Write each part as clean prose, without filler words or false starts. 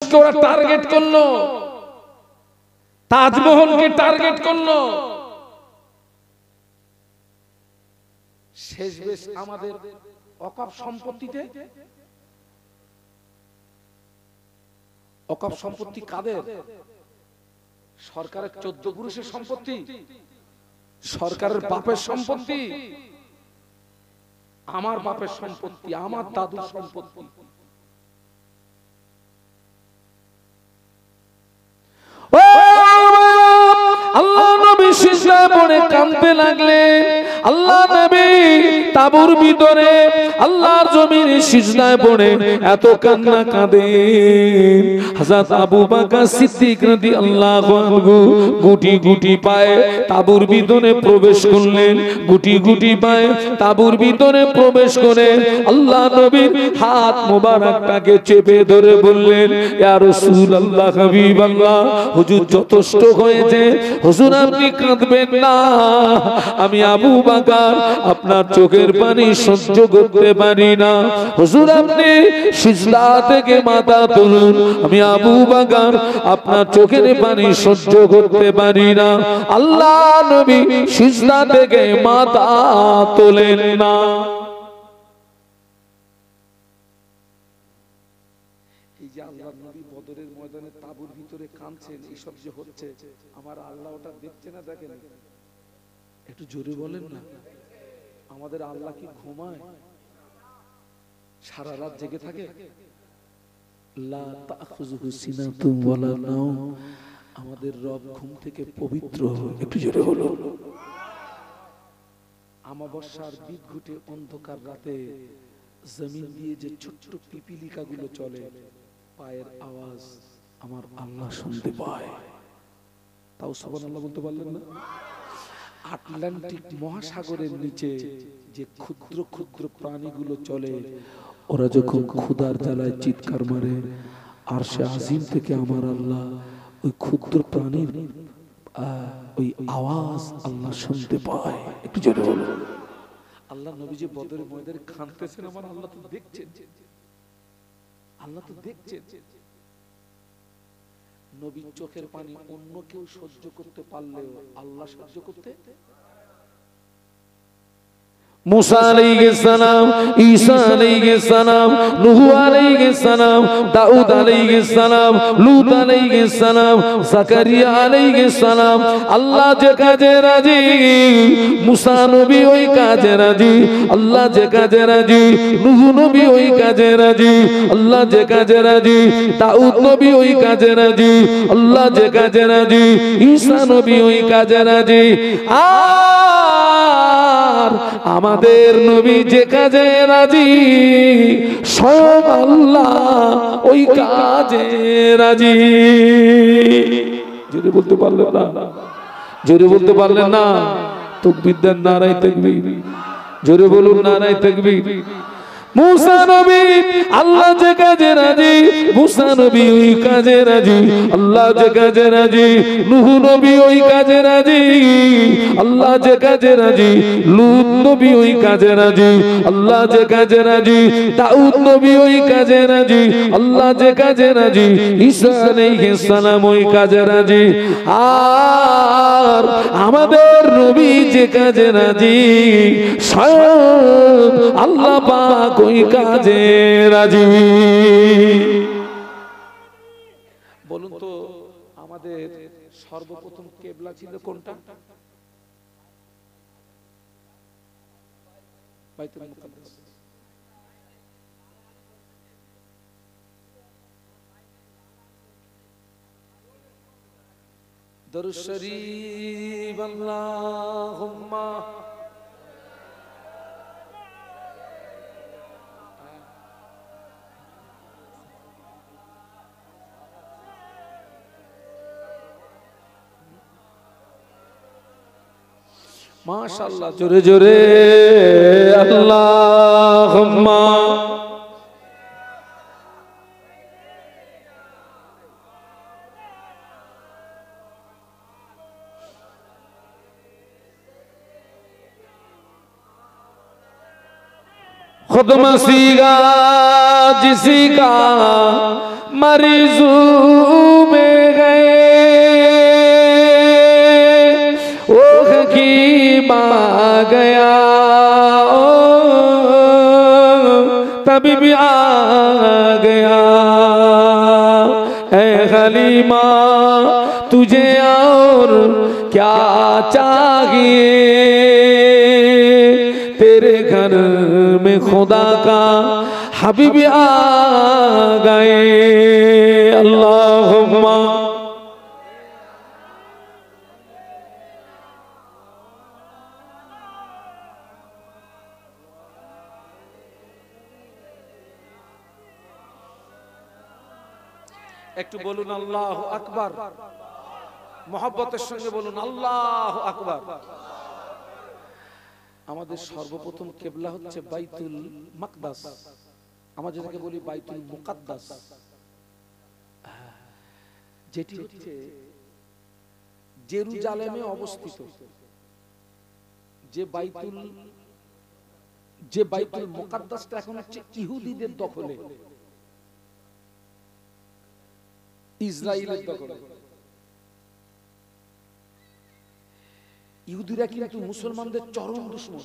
মসজিদকে ওরা টার্গেট করলো, তাজমহলকে টার্গেট করলো। শেষমেশ আমাদের ওয়াকফ সম্পত্তিতে, ওয়াকফ সম্পত্তি কাদের? সরকারের 14 পুরুষের সম্পত্তি, সরকারের বাপের সম্পত্তি, আমার বাপের সম্পত্তি, আমার দাদুর সম্পত্তি। আল্লাহ নবী সিজদায় পড়ে কাঁদতে লাগলেন। আল্লাহ নবী তাঁবুর ভিতরে আল্লাহর জমিনে সিজদায় পড়ে এত কান্না কাঁদেন, হযরত আবু বকর সিদ্দিক রাদিয়াল্লাহু আনহু গুটি গুটি পায়ে তাঁবুর ভিতরে প্রবেশ করলেন। গুটি গুটি পায়ে তাঁবুর ভিতরে প্রবেশ করে আল্লাহ নবীর হাত মোবারকটাকে চেপে ধরে বললেন, ইয়া রাসূলুল্লাহ, হাবিবাল্লাহ, হুজুর যথেষ্ট হয়েছে, হুজুর আপনি কাঁদবেন না। আমি আবু বকর আপনার চোখের পানি সহ্য করতে পারি না। হুজুর আপনি সিজদা থেকে মাথা তুলুন। আমি আবু বকর আপনার চোখের পানি সহ্য করতে পারি না। আল্লাহ নবী সিজদা থেকে মাথা তোলেন না। এই যে আল্লাহর নবী বদরের ময়দানে তাঁবুর ভিতরে কাঁদছেন, এইসব যে হচ্ছে, আমার আল্লাহ ওটা দেখছে না? দেখেন, একটু জোরে বলেন না। আমাদের আল্লাহ কি ঘুমায়? সারা রাত জেগে থাকে? লা তাখুযুহু সিনাতুন ওয়ালা নাওম। আমাদের রব ঘুম থেকে পবিত্র। একটু জোরে বলো। আমাবস্যার বিদঘুটে অন্ধকার রাতে জমিন দিয়ে যে ছোট্ট পিপিলিকাগুলো চলে, পায়ের আওয়াজ আমার আল্লাহ শুনতে পায়। তাও সুবহানাল্লাহ বলতে পারলেন না? আটলান্টিক মহাসাগরের নিচে যে ক্ষুদ্র ক্ষুদ্র প্রাণীগুলো চলে, ওরা যখন ক্ষুধার জ্বালায় চিৎকার মারে, আরশে আজিম থেকে আমার আল্লাহ ওই ক্ষুদ্র প্রাণীর ওই আওয়াজ আল্লাহ শুনতে পায়। একটু জোরে বলো। আল্লাহ নবী যে বদরের ময়দানে কাঁদতেছেন, আমার আল্লাহ তো দেখছেন, আল্লাহ তো দেখছেন। নবীর চোখের পানি অন্য কেউ সহ্য করতে পারলেও আল্লাহ সহ্য করতে। मूसा अलैहिस्सलाम, ईसा अलैहिस्सलाम, नूह अलैहिस्सलाम, दाऊद अलैहिस्सलाम, लूत अलैहिस्सलाम, ज़करिया अलैहिस्सलाम। আল্লাহ যে কাজে রাজি, মুসা নবী ওই কাজে রাজি। আল্লাহ যে কাজে রাজি, নূহ নবী ওই কাজে রাজি। আল্লাহ যে কাজে রাজি, দাউদ নবী ওই কাজে রাজি। আল্লাহ যে কাজে রাজি, ঈসা নবী ওই কাজে রাজি। আর আমাদের নবী যে কাজে রাজি, স্বয়ং আল্লাহ ওই কাজে রাজি। জোরে বলতে পারলেন না? জোরে বলতে পারলেন না? তাকবীর দেন, নারায়ে তাকবীর। জোরে বলুন, নারায়ে তাকবীর। मूसा नबी अल्लाह जे काजे राजी, मूसा नबी ओई काजे राजी। अल्लाह जे काजे राजी, नूह नबी ओई काजे राजी। अल्लाह जे काजे राजी, लूत नबी ओई काजे राजी। अल्लाह जे काजे राजी, दाऊद नबी ओई काजे राजी। अल्लाह जे काजे राजी, ईसा अलैहिस सालाम ओई काजे राजी। আর আমাদের নবী যে কাজে রাজি, স্বয়ং আল্লাহ পাক ওই কাজে রাজি। বলুন তো, আমাদের সর্বপ্রথম কিবলা ছিল কোনটা? বাইতুল মুকাদ্দাস। দরুদ শরীফ আল্লাহুম্মা माशाअल्लाह, जोरे जोरे अल्लाहुम्मा। खुद मसीहा जिसी का मरीजों में गए वो हकीम आ गया तभी भी आ गया ऐ हलीमा तुझे और क्या चाहिए तेरे घर में खुदा का हबीब आ गए अल्लाहुम्मा একটু বলুন আল্লাহু আকবার মোহাব্বতের সঙ্গে বলুন আল্লাহু আকবার আমাদের সর্বপ্রথম কিবলা হচ্ছে বাইতুল মাকদাস আমরা যেটাকে বলি বাইতুল মুকাদ্দাস যেটি হচ্ছে জেরুজালেমে অবস্থিত যে বাইতুল মুকাদ্দাসটা এখন হচ্ছে ইহুদিদের দখলে ইসরায়েলের দখলে ইহুদিরা কিন্তু মুসলমানদের চরম দুশমন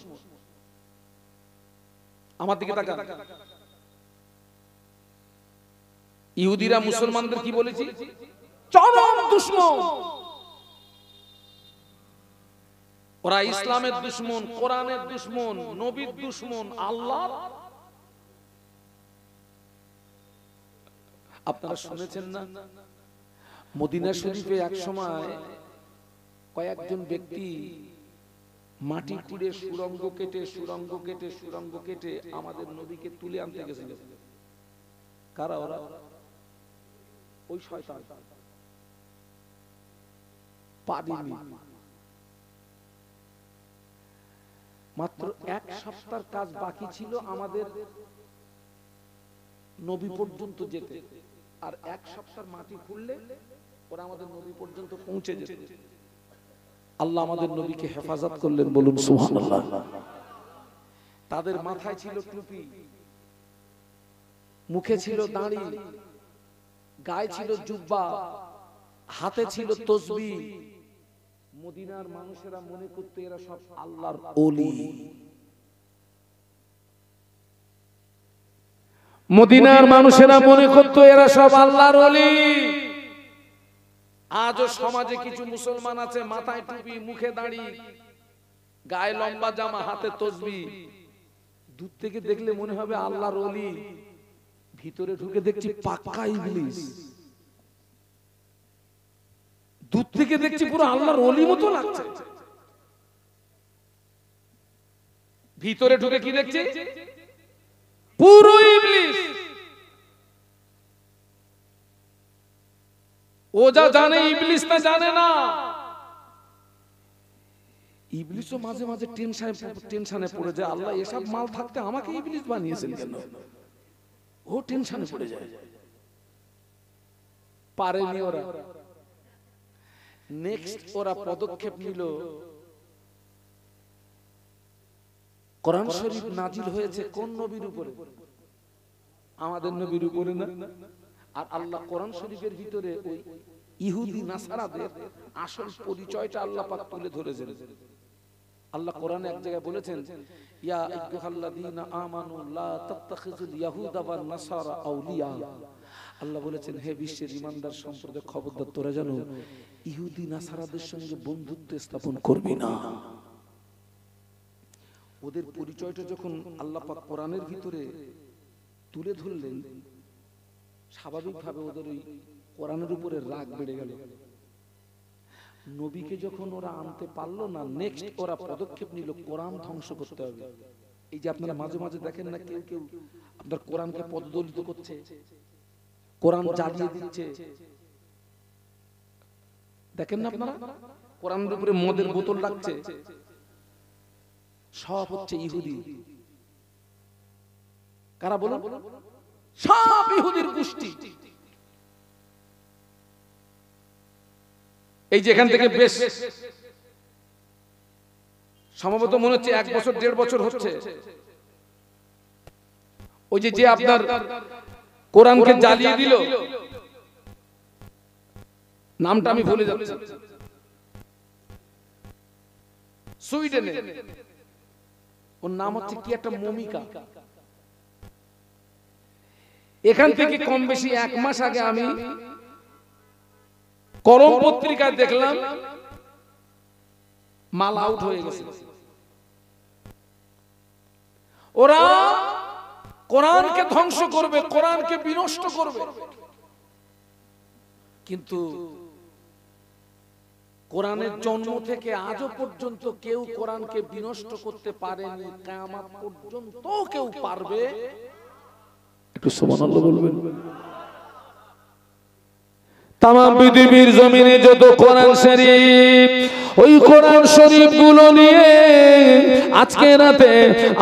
আমার দিকে তাকান ইহুদিরা মুসলমানদের কি বলেছি চরম দুশমন ওরা ইসলামের দুশমন কোরআনের দুশমন নবীর দুশমন আল্লাহ আপনারা শুনেছেন না মদিনা শরীফে এক সময় কয়েকজন ব্যক্তি মাটি খুঁড়ে সুড়ঙ্গ কেটে আমাদের নবীকে তুলে আনতে গেছিল কারা ওরা ওই শয়তান পারেনি মাত্র এক সপ্তাহের কাজ বাকি ছিল আমাদের নবী পর্যন্ত যেতে আর এক সপ্তাহ মাটি খুঁড়লে ওরা আমাদের নবী পর্যন্ত পৌঁছে যেত আল্লাহ আমাদের নবীকে হেফাজত করলেন বলুন সুবহানাল্লাহ তাদের মাথায় ছিল টুপি মুখে ছিল দাড়ি গায়ে ছিল জুব্বা হাতে ছিল তাসবিহ মদিনার মানুষেরা মনে করতে এরা সব আল্লাহর ওলি মদিনার মানুষেরা মনে করত এরা সব আল্লাহর ওলি আজও সমাজে কিছু মুসলমান আছে মাথায় টুপি মুখে দাড়ি গায়ে লম্বা জামা হাতে তাসবিহ দূর থেকে দেখলে মনে হবে আল্লাহর ওলি ভিতরে ঢুকে দেখছি পাক্কা ইবলিস দূর থেকে দেখছি পুরো আল্লাহর ওলি মতো লাগছে ভিতরে ঢুকে কি দেখছি পুরো ইবলিস ও যা জানে ইবলিস তা জানে না ইবলিসও মাঝে মাঝে টেনশনে পড়ে যায় আল্লাহ এসব মাল থাকতে আমাকে ইবলিস বানিয়েছেন কেন ও টেনশনে পড়ে যায় পারেনি ওরা নেক্সট ওরা পদক্ষেপ নিল কোরআন শরীফ নাজিল হয়েছে কোন নবীর উপরে আমাদের নবীর উপরে না আর আল্লাহ কোরআন শরীফের ভিতরে ওই ইহুদি নাসারাদের আসল পরিচয়টা আল্লাহ পাক তুলে ধরেছেন আল্লাহ কোরআনে এক জায়গায় বলেছেন ইয়া আইয়ুহাল্লাযীনা আমানু লা তাত্তাখিযুল ইয়াহুদা ওয়ান নাসারা আউলিয়া আল্লাহ বলেছেন হে বিশ্বের ঈমানদার সম্প্রদায় খবরদার তোরা জানো ইহুদি নাসারাদের সঙ্গে বন্ধুত্ব স্থাপন করবি না ওদের পরিচয়টা যখন আল্লাহ পাক কোরআনের ভিতরে তুলে ধরলেন স্বাভাবিকভাবে ওদের ওই কোরআনের উপরে রাগ বেড়ে গেল নবীকে যখন ওরা আনতে পারলো না নেক্সট ওরা পদক্ষেপ নিল কোরআন ধ্বংস করতে হবে এই যে আপনারা মাঝে মাঝে দেখেন না কেউ কেউ আপনার কোরআনকে পদদলিত করছে কোরআন জ্বালিয়ে দিচ্ছে দেখেন না আপনারা কোরআনের উপরে মদের বোতল রাখছে সব হচ্ছে ইহুদি কারা বলুন সব ইহুদির গোষ্ঠী এই যে এখান থেকে বেশ সম্ভবত মনে হচ্ছে 1 বছর 1.5 বছর হচ্ছে ওই যে আপনার কোরআনকে জ্বালিয়ে দিল নামটা আমি ভুলে যাচ্ছি, সুইডেনে ওর নাম হচ্ছে কি একটা মমিকা। এখান থেকে কম বেশি 1 মাস আগে আমি করম পত্রিকায় দেখলাম মাল আউট হয়ে গেছে। ওরা কোরআনকে ধ্বংস করবে, কোরআনকে বিনষ্ট করবে, কিন্তু কোরআনের জন্ম থেকে আজও পর্যন্ত কেউ কোরআনকে বিনষ্ট করতে পারেনি, কিয়ামত পর্যন্ত কেউ পারবে। একটু সুবহানাল্লাহ বলবেন। তাম পৃথিবীর জমিনে যত কোরআন শরীফ, ওই কোরআন শরীফ গুলো নিয়ে আজকে রাতে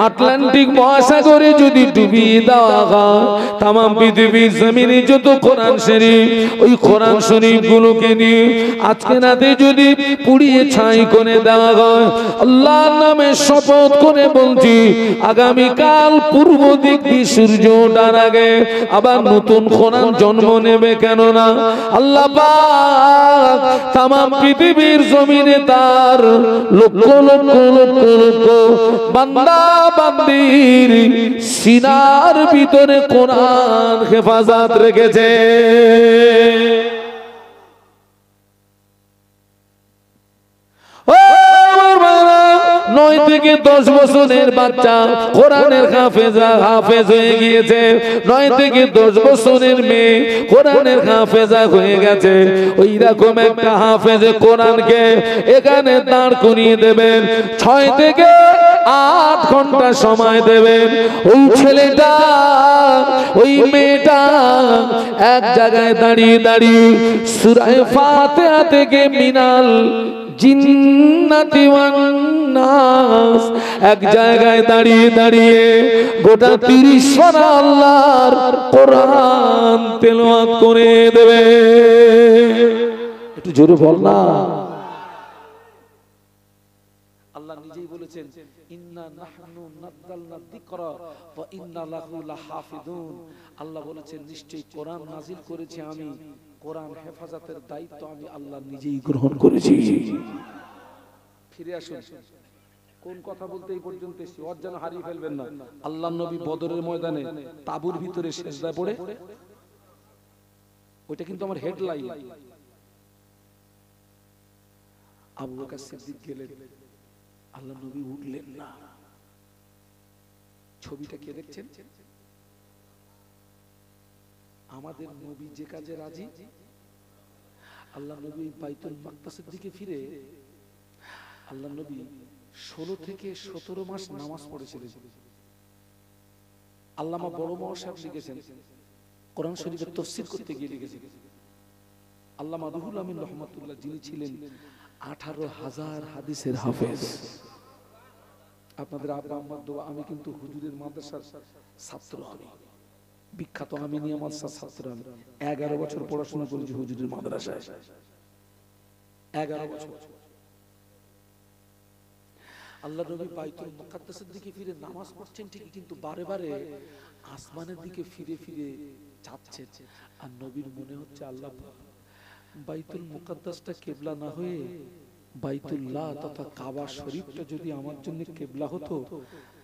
আটলান্টিক মহাসাগরে যদি ডুবিয়ে দেওয়া হয়, তাম পৃথিবীর জমিনে যত কোরআন শরীফ, ওই কোরআন শরীফ গুলোকে নিয়ে আজকে রাতে যদি পুড়িয়ে ছাই করে দেওয়া হয়, আল্লাহর নামে শপথ করে বলছি, আগামীকাল পূর্ব দিক দিয়ে সূর্য ওঠার আগে আবার নতুন কোরআন জন্ম নেবে। কেননা আল্লাহ পাক তাম পৃথিবীর জমিনে তার লক্ষ লক্ষ লক্ষ লক্ষ বান্দা বান্দির সিনার ভিতরে কোরআন হেফাজত রেখেছে। 9 থেকে 10 বছরের বাচ্চা কোরআনের হাফেজ হয়ে গিয়েছে, 9 থেকে 10 বছরের মেয়ে কোরআনের হাফেজা হয়ে গেছে। ওই রকম একটা হাফেজ কোরআনকে এখানে দাঁড় করিয়ে দেবেন, 6 থেকে 8 ঘন্টা সময় দেবেন। ওই ছেলেটা ওই মেয়েটা এক জায়গায় দাঁড়িয়ে দাঁড়িয়ে সূরা ফাতিহা থেকে মিনাল জিন্নাতি ওয়ান নাস এক জায়গায় দাঁড়িয়ে দাঁড়িয়ে গোটা 30 পারা আল্লাহর কোরআন তেলাওয়াত করে দেবে। একটু জোরে বল না। আল্লাহ নিজেই বলেছেন, ইন্না নাহনু নাযালনা যিকরা ওয়া ইন্না লাহু লাহাফিজুন। আল্লাহ বলেছেন, নিশ্চয়ই কোরআন নাজিল করেছি আমি, কোরআন হেফাজতের দায়িত্ব আমি আল্লাহ নিজেই গ্রহণ করেছি। ফিরে আসুন, কোন কথা বলতে এই পর্যন্ত এসেছি, ওর যেন হারিয়ে ফেলবেন না। আল্লাহ নবী বদরের ময়দানে তাঁবুর ভিতরে সিজদায় পড়ে, ওইটা কিন্তু আমার হেডলাইন। আবু বকর সিদ্দিক গেলেন, আল্লাহ নবী উঠলেন না। ছবিটা কে দেখছেন? আমাদের নবী যে কাজে রাজি, আল্লাহ নবী বাইতুল মাকদাসের দিকে ফিরে, আল্লাহ নবী 16 থেকে 17 মাস নামাজ পড়েছিলেন। আল্লামা বড় মহাসাহেব লিখেছেন, কোরআন শরীফের তাফসীর করতে গিয়ে লিখেছেন, আল্লামা রুহুল আমিন রহমাতুল্লাহ যিনি ছিলেন 18,000 হাদিসের হাফেজ। আপনাদের আব্বা আম্মার দোয়া, আমি কিন্তু হুজুরের মাদ্রাসার ছাত্র, আমি বিখ্যাত আমিনিয়া মাদ্রাসার ছাত্র। আমি 11 বছর পড়াশোনা করেছি হুজুরের মাদ্রাসায়, 11 বছর। আল্লাহ নবী বাইতুল মুকাদ্দাসের দিকে ফিরে নামাজ পড়ছেন ঠিকই, কিন্তু বারে বারে আসমানের দিকে ফিরে ফিরে যাচ্ছেন। আর নবীর মনে হচ্ছে, আল্লাহ বাইতুল মুকাদ্দাসটা কিবলা না হয়ে বাইতুল্লাহ তথা কাবা শরীফটা যদি আমার জন্য কিবলা হতো,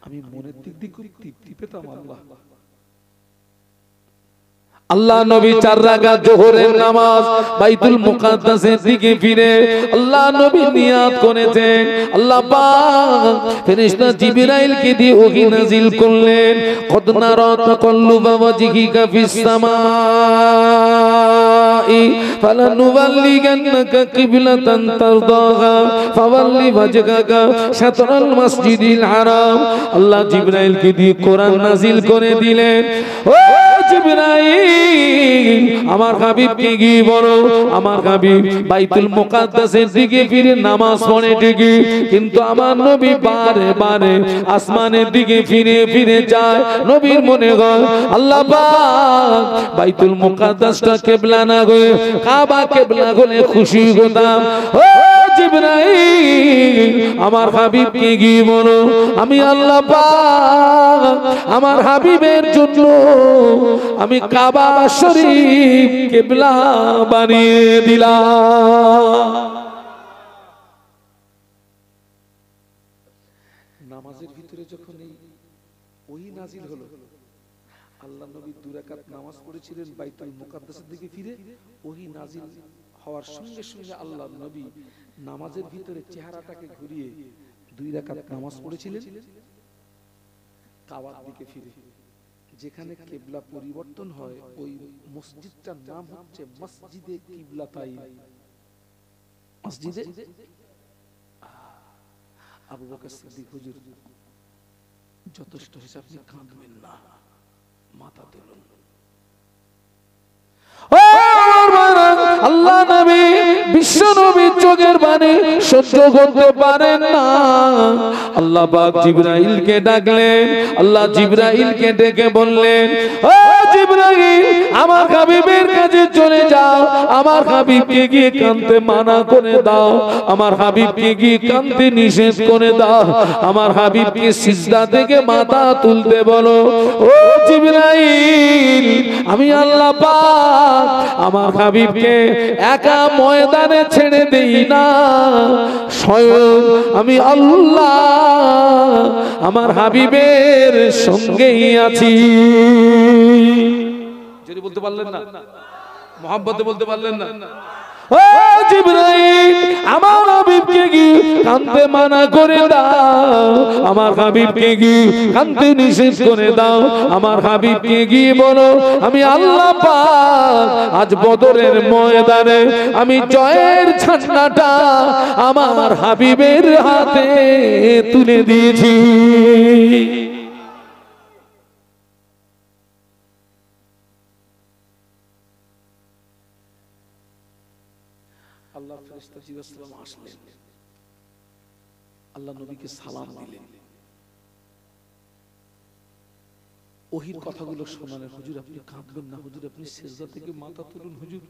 আমি মনের দিক দিয়ে খুব তৃপ্তি পেতাম। আল্লাহ নবী 4 রাকাত যোহরের নামাজ বাইতুল মুকাদ্দাসের দিকে ফিরে আল্লাহ নবী নিয়াত করেছেন। আল্লাহ পাক ফেরেশতা জিবরাইলকে দিয়ে ওহী নাজিল করলেন, কদ নারা তাকাল্লুবা ওয়াজহিকা ফিস সামাই ফালানুওয়াল্লিগান্নাকা কিবলাতান তারদাহা ফাওয়াল্লি ওয়াজহাকা শাতরাল মাসজিদিল হারাম। আল্লাহ জিবরাইলকে দিয়ে কোরআন নাজিল করে দিলেন, ও জিবরাইল আমার হাবিবকে গিয়ে বলো, আমার হাবিব বাইতুল মুকাদ্দাসের দিকে ফিরে নামাজ পড়ে ঠিকই, কিন্তু আমার নবী বারে বারে আসমানের দিকে ফিরে ফিরে যায়। নবীর মনে হয় আল্লাহ পাক বাইতুল মুকাদ্দাসটা কিবলা না হয়ে কাবা কিবলা হলে খুশি হতাম। ও জিবরাইল আমার হাবিবকে গিয়ে বলো আমি আল্লাহ পাক আমার হাবিবের জন্য আমি কাবা শরীফ কিবলা বানিয়ে দিলাম। নামাজের ভিতরে যখন এই ওহী নাজিল হলো, আল্লাহ নবী দুই রাকাত নামাজ পড়েছিলেন বাইতুল মুকাদ্দাসের দিকে ফিরে, ওহী নাজিল হওয়ার সঙ্গে সঙ্গে আল্লাহ নবী নামাজের ভিতরে চেহারাটাকে ঘুরিয়ে দুই রাকাত নামাজ পড়েছিলেন কাবার দিকে ফিরে। যেখানে কিবলা পরিবর্তন হয় ওই মসজিদটার নাম হচ্ছে মসজিদে কিবলাতাইন। মসজিদে আবু বকর সিদ্দিক হুজুর যথেষ্ট হিসাব আপনি কাঁদবেন না, মাথা তুলুন। আল্লাহ নবী বিশ্ব নবীর চোখের পানি সহ্য করতে পারেন না। আল্লাহ পাক জিবরাইলকে ডাকলেন, আল্লাহ জিবরাইলকে ডেকে বললেন ও জিবরাইল আমার হাবিবের কাছে চলে যাও, আমার হাবিবকে গিয়ে কাঁদতে মানা করে দাও, আমার হাবিবকে গিয়ে কাঁদতে নিষেধ করে দাও, আমার হাবিবকে সিজদা থেকে মাথা তুলতে বলো। ও জিবরাইল আমি আল্লাহ পাক আমার হাবিবকে একা ময়দানে ছেড়ে দেই না, স্বয়ং আমি আল্লাহ আমার হাবিবের সঙ্গেই আছি। যদি বলতে পারলেন না, মোহাব্বতে বলতে পারলেন না, ও জিবরাইল আমার হাবিবকে গিয়ে কাঁদতে মানা করে দাও, আমার হাবিবকে গিয়ে কাঁদতে নিষেধ করে দাও, আমার হাবিবকে গিয়ে বলো আমি আল্লাহ পাক আজ বদরের ময়দানে আমি জয়ের ঝান্ডাটা আমার হাবিবের হাতে তুলে দিয়েছি। আল্লাহ ফেরেশতা জিবরাইল সালাম আসলেন, আল্লাহ নবীকে সালাম দিলেন, ওহীর কথাগুলো শোনালেন। হুজুর আপনি কাঁদবেন না, হুজুর আপনি সিজদা থেকে মাথা তুলুন, হুজুর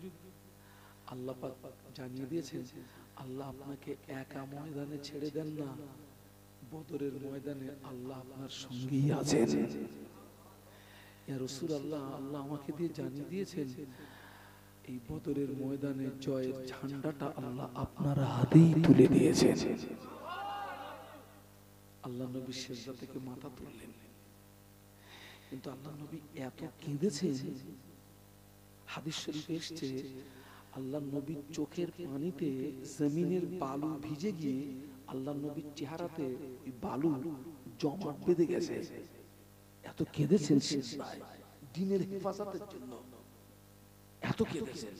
আল্লাহ পাক জানিয়ে দিয়েছেন আল্লাহ আপনাকে একা ময়দানে ছেড়ে দেন না, বদরের ময়দানে আল্লাহ আপনার সঙ্গেই আছেন। ইয়া রাসূলুল্লাহ আল্লাহ আমাকে দিয়ে জানিয়ে দিয়েছেন এই বদরের ময়দানে জয়ের ঝান্ডাটা আল্লাহ আপনার হাতেই তুলে দিয়েছেন। আল্লাহ নবী সিজদা থেকে মাথা তুললেন, কিন্তু আল্লাহ নবী এত কেঁদেছেন, হাদিস শরীফে এসেছে আল্লাহ নবীর চোখের পানিতে জমিনের বালু ভিজে গিয়ে আল্লাহ নবীর চেহারাতে ওই বালু জমাট বেঁধে গেছে। এত কেঁদেছেন সিজদায় দ্বীনের হেফাজতের জন্য, এত কেঁদেছেন।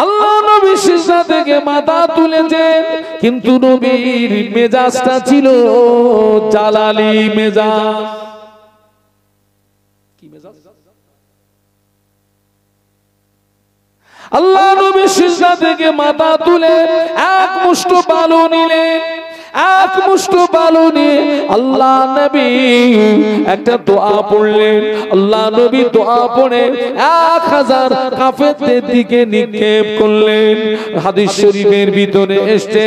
আল্লাহ নবী সিজদা থেকে মাথা তুলেছেন, কিন্তু নবীর মেজাজটা ছিল জালালি মেজাজ। কি মেজাজ? আল্লাহ নবী সিজদা থেকে মাথা তুলে এক মুষ্ঠ বালু নিলেন, এক মুষ্ঠ বালু নিয়ে আল্লাহ নবী একটা দোয়া পড়লেন। আল্লাহ নবী দোয়া পড়ে 1000 কাফেরদের দিকে নিক্ষেপ করলেন। হাদিস শরীফের ভিতরে এসেছে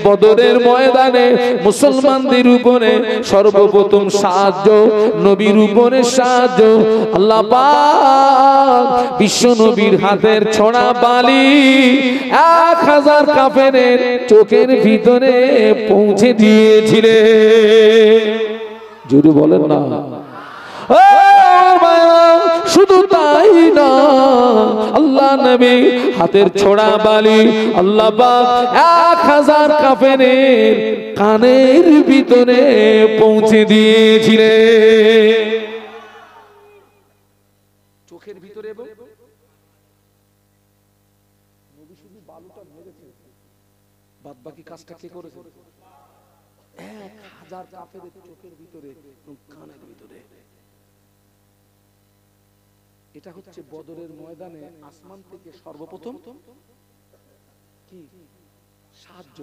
বদরের ময়দানে মুসলমানদের উপরে সর্বপ্রথম সাহায্য নবীর উপরে সাহায্য আল্লাহ পাক বিশ্ব নবীর হাতের ছোড়া বালি 1000 কাফেরের চোখের ভিতরে পৌঁছে দিয়েছিলেন। জোরে বলেন না। শুধু তাই না, আল্লাহ নবী হাতের ছোড়া বালি আল্লাহ পাক 1000 কাফেরের কানের ভিতরে পৌঁছে দিয়েছিলেন। চোখের ভিতরে নবী শুধু বালুটা মেরেছে, বাদ বাকি কাজটা কে করেছে? 1000 কাফেরের চোখের ভিতরে, কানের ভিতরে। এটা হচ্ছে বদরের ময়দানে আসমান থেকে সর্বপ্রথম কি সাহায্য।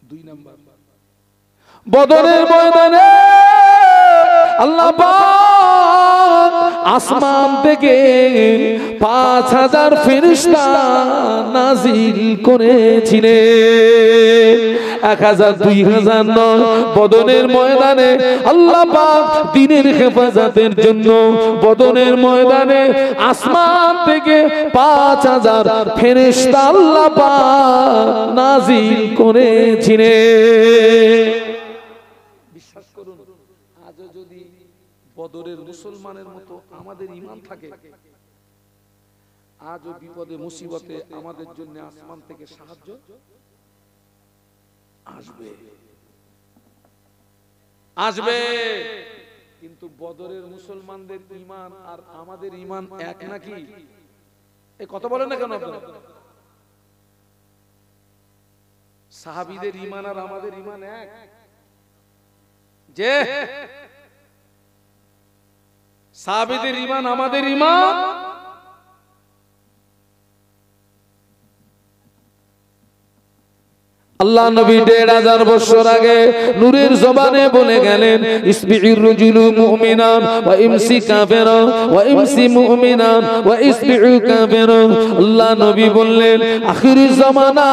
2 নাম্বার, বদরের ময়দানে আল্লাহ পাক আসমান থেকে 5000 ফেরেশতা নাজিল করেছিলেন। 1000 2000 নয়, বদরের ময়দানে আল্লাহ পাক দ্বীনের হেফাজতের জন্য বদরের ময়দানে আসমান থেকে 5000 ফেরেশতা আল্লাহ পাক নাজিল করেছিলেন। বিশ্বাস করুন, আজও যদি বদরের মুসলমানের মতো আমাদের ঈমান থাকে, আজও বিপদে মুসিবতে আমাদের জন্য আসমান থেকে সাহায্য আসবে আসবে। কিন্তু বদরের মুসলমানদের ঈমান আর আমাদের ঈমান এক নাকি? এই কথা বলেন না কেন আপনারা? সাহাবীদের ঈমান আর আমাদের ঈমান এক? যে সাহাবীদের ঈমান আমাদের ঈমান আল্লাহ নবী 1500 বছর আগে নূরের জবানে বলে গেলেন, ইসবিউর রাজুলু মুমিনান ওয়া ইমসি কাফিরান ওয়া ইমসি মুমিনান ওয়া ইসবিউ কাফিরান। আল্লাহ নবী বললেন, আখিরি জামানা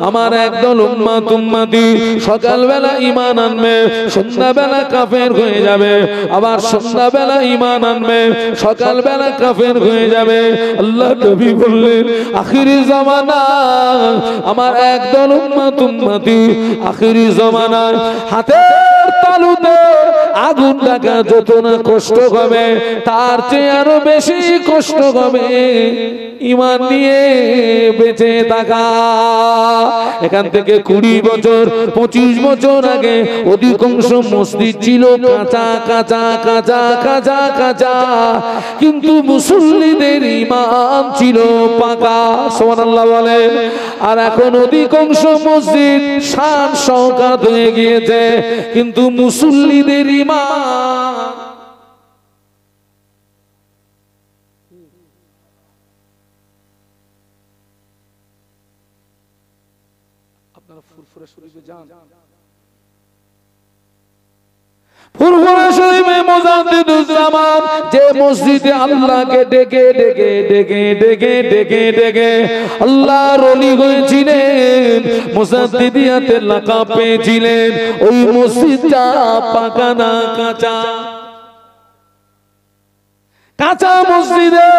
আমার একদল উম্মতি সকালবেলা ঈমান আনবে, সন্ধ্যাবেলা কাফের হয়ে যাবে, আবার সন্ধ্যাবেলা ঈমান আনবে, সকালবেলা কাফের হয়ে যাবে। আল্লাহ নবী বললেন, আখিরি জামানা আমার একদল উম্মতি আখিরি জামানায় হাতের তালুতে আগুন লাগা যত না কষ্ট হবে, তার চেয়ে আরো বেশি কষ্ট হবে ঈমান নিয়ে বেঁচে থাকা। এখান থেকে 20 বছর 25 বছর আগে অধিকাংশ মসজিদ ছিল কাঁচা কাঁচা কাঁচা কাঁচা কাঁচা, কিন্তু মুসল্লিদের ঈমান ছিল পাকা। সুবহানাল্লাহ বলেন। আর এখন অধিকাংশ মসজিদ শান শওকত হয়ে গিয়েছে, কিন্তু মুসল্লিদের ঈমান আপনারা ফুরফুরা শরীফে যান, ফুরফুরা শরীফে মুজাদ্দিদুজ্জামান যে মসজিদে আল্লাহকে ডেকে ডেকে ডেকে ডেকে ডেকে ডেকে আল্লাহর ওলি হয়েছিলেন, মুজাদ্দিদিয়াতের লাকাব পেয়েছিলেন, ওই মসজিদটা পাকা না কাঁচা? কাঁচা মসজিদে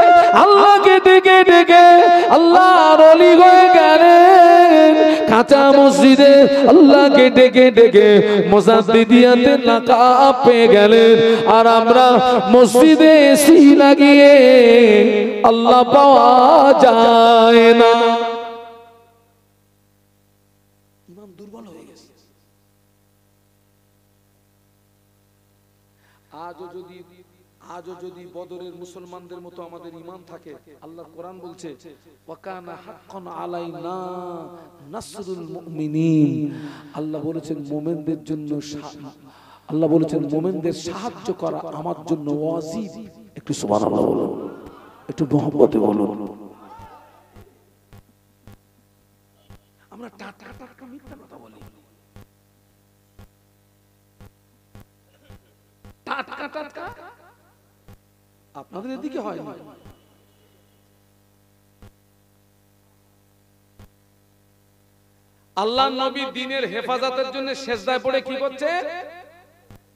আল্লাহকে ডেকে ডেকে আল্লাহর ওলি হয়ে গেলেন, কাঁচা মসজিদে আল্লাহকে ডেকে ডেকে মুজাদ্দিদিয়াতের লাকাব পেয়ে গেলেন। আর আমরা মসজিদে এসি লাগিয়ে আল্লাহ পাওয়া যায় না। ঈমান দুর্বল হয়ে গেছে। আজও যদি বদরের মুসলমানদের মতো আমাদের ঈমান থাকে, আল্লাহর কোরআন বলছে, ওয়াকানা হাক্কান আলাইনা নাসরুল মুমিনিন। আল্লাহ বলেছেন মুমিনদের জন্য, আল্লাহ বলেছেন মুমিনদের সাহায্য করা আমার জন্য ওয়াজিব। একটু সুবহানাল্লাহ বলুন, একটু মহব্বতে বলুন। আমরা টাটকা টাটকা মিথ্যা কথা বলি, টাটকা টাটকা আপনাদের এদিকে হয় না। আল্লাহর নবী দ্বীনের হেফাজতের জন্য সেজদায় পড়ে কি করছে?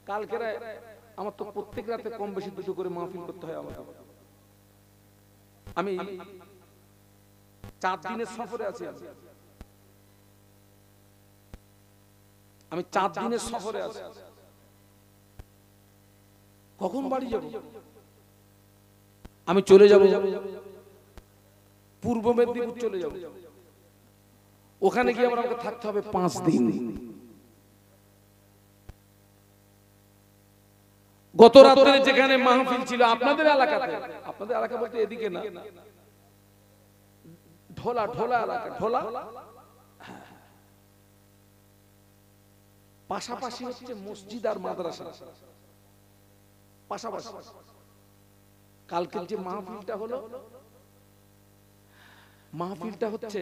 কালকে আমার তো প্রত্যেক রাতে কম বেশি দুটো করে মাহফিল করতে হয় আমাকে। আমি 4 দিনের সফরে আছি, আমি 4 দিনের সফরে আছি। কখন বাড়ি যাব? আমি চলে যাব পূর্ব মেদিনীপুর, চলে যাব। ওখানে গিয়ে আমাকে থাকতে হবে 5 দিন। গত রাতে যেখানে মাহফিল ছিল আপনাদের এলাকাতে, আপনাদের এলাকা বলতে এদিকে না, ঢোলা ঢোলা এলাকা, ঢোলা পাশাপাশি হচ্ছে মসজিদ আর মাদ্রাসা পাশাপাশি। কালকের যে মাহফিলটা হলো, মাহফিলটা হচ্ছে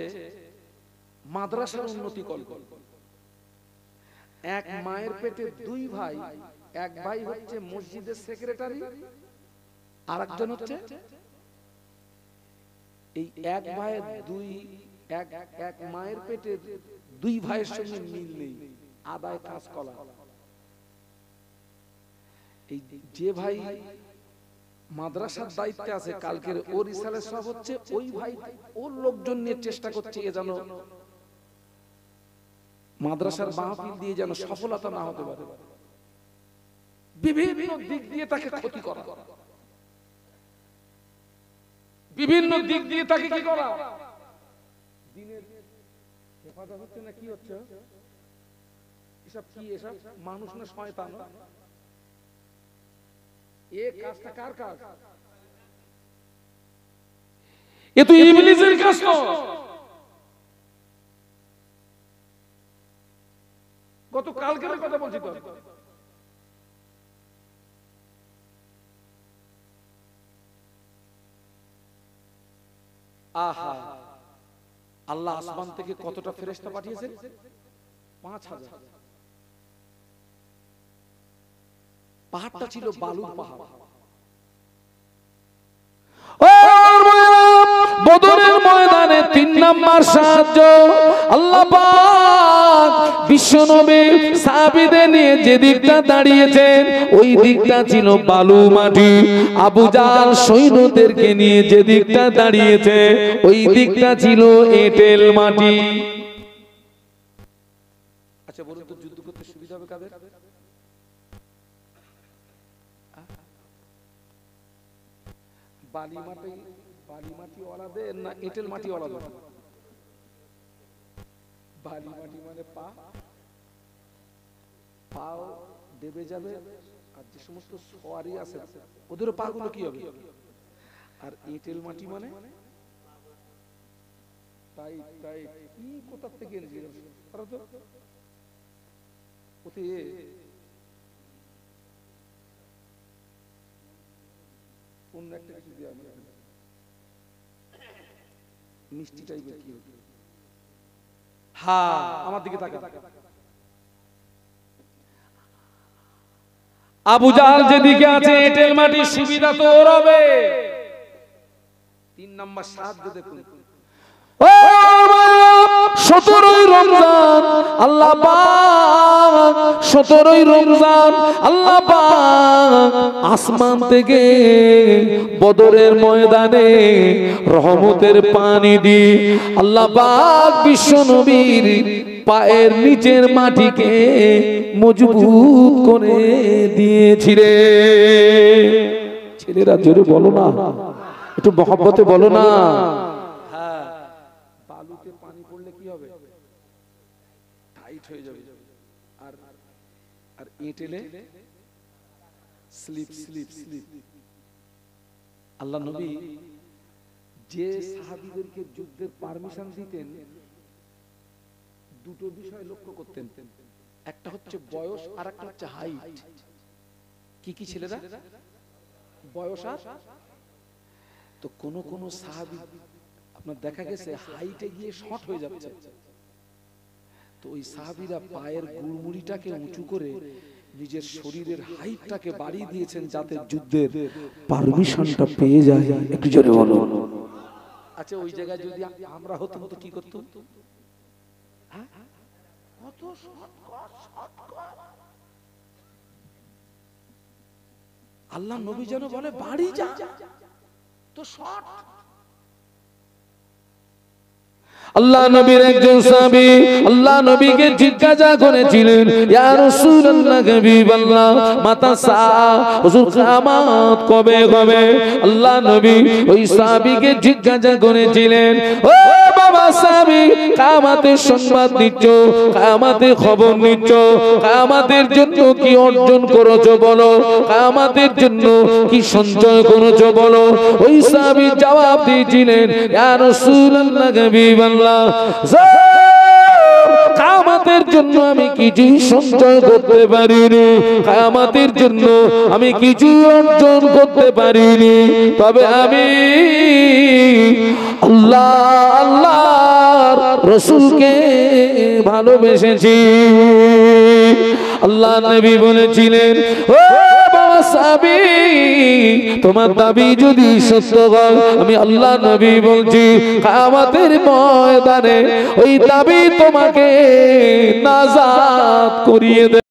মাদ্রাসার উন্নতি কল্প। এক মায়ের পেটে 2 ভাই, এক ভাই হচ্ছে মসজিদের সেক্রেটারি, আর একজন হচ্ছে এই এক ভাইয়ের দুই এক মায়ের পেটে দুই ভাইয়ের সঙ্গে মিল নেই, আদায় কাঁচকলা। এই যে ভাই মাদ্রাসার দায়িত্বে আছে, কালকের ওর ইসালে সব হচ্ছে, ওই ভাই ওর লোকজন নিয়ে চেষ্টা করছে এ যেন মাদ্রাসার মাহফিল দিয়ে যেন সফলতা না হতে পারে, বিভিন্ন দিক দিয়ে তাকে ক্ষতি করা, বিভিন্ন দিক দিয়ে তাকে কি করা, দিনের হেফাজত হচ্ছে না কি হচ্ছে, এসব কি, এসব মানুষ না শয়তান? এ কাজটা কার কাজ? এ তো ইবলিসের কাজ। তো গত কালকের কথা বলছি তো, আহা আল্লাহ আসমান থেকে কতটা ফেরেশতা পাঠিয়েছেন? 5000। পাহাড়টা ছিল বালুর পাহাড়। বদরের ময়দানে 3 নাম্বার সাহায্য আল্লাহ পাক বিশ্বনবী সাহাবীদের নিয়ে যে দিকটা দাঁড়িয়েছেন ওই দিকটা ছিল বালু মাটি। আবু জাহল সৈন্যদেরকে নিয়ে যে দিকটা দাঁড়িয়েছে ওই দিকটা ছিল এঁটেল মাটি। আচ্ছা বলুন তো, যুদ্ধ করতে সুবিধা হবে কাদের? বালি মাটি ওয়ালাদের না এঁটেল মাটি ওয়ালাদের? বালি মাটি মানে পাও দেবে যাবে, আর যে সমস্ত সওয়ারি আছে ওদের পা গুলো কি হবে? আর এঁটেল মাটি মানে তাই কি কোথা থেকে এনেছে ওতে অন্য একটা কিছু দেওয়া মিষ্টি টাইপের কি? হ্যাঁ, আমার দিকে তাকা। আবু জাহল যেদিকে আছে এঁটেল মাটির সুবিধা তো ওর হবে। 3 নাম্বার সাহায্য দেখুন। 17ই রমজান আল্লাহ পাক 17ই রমজান আল্লাহ পাক আসমান থেকে বদরের ময়দানে রহমতের পানি দি আল্লাহ পাক বিশ্ব নবীর পায়ের নিচের মাটিকে মজবুত করে দিয়েছিলে। ছেলেরা জোরে বলো না, একটু মহব্বতে বলো না। বালুতে পানি পড়লে কি হবে? টাইট হয়ে যাবে। আর এঁটেলে স্লিপ। আল্লাহ নবী যে সাহাবীদেরকে যুদ্ধের পারমিশন দিতেন দুটো বিষয় লক্ষ্য করতেন, একটা হচ্ছে বয়স আর একটা হচ্ছে হাইট। কি ছেলেরা? বয়স আর তো কোন সাহাবী আপনার দেখা গেছে হাইটে গিয়ে শর্ট হয়ে যাচ্ছে, তো ওই সাহাবীরা পায়ের গুড়মুড়িটাকে উঁচু করে নিজের শরীরের হাইটটাকে বাড়িয়ে দিয়েছেন যাতে যুদ্ধের পারমিশনটা পেয়ে যায়। একটু জোরে বলো। আচ্ছা ওই জায়গায় যদি আমরা হতাম তো কি করতাম? কত আল্লাহ নবী যেন বলে বাড়ি যা, তো শর্ট। আল্লাহ নবীর একজন সাহাবী আল্লাহ নবীকে জিজ্ঞাসা করেছিলেন, ইয়া রাসূলুল্লাহ হাবিবাল্লাহ মাতা সা, হুজুর কিয়ামত কবে হবে? আল্লাহ নবী ওই সাহাবীকে জিজ্ঞাসা করেছিলেন, ও বাবা সাহাবী, কিয়ামতের সংবাদ দিচ্ছ, কিয়ামতের খবর নিচ্ছ, কিয়ামতের জন্য কি অর্জন করেছো বলো, কিয়ামতের জন্য কি সঞ্চয় করেছো বলো। ওই সাহাবী জবাব দিয়েছিলেন, ইয়া রাসূলুল্লাহ হাবিবাল্লাহ কিয়ামতের জন্য আমি কিছু সঞ্চয় করতে পারিনি, কিয়ামতের জন্য আমি কিছু অর্জন করতে পারিনি, তবে আমি আল্লাহর রাসূলকে ভালোবেসেছি। আল্লাহ নবী বলেছিলেন, ও বাবা সাহাবী তোমার দাবি যদি সত্য হয় আমি আল্লাহ নবী বলছি কিয়ামতের ময়দানে ওই দাবি তোমাকে নাজাত করিয়ে দেবে।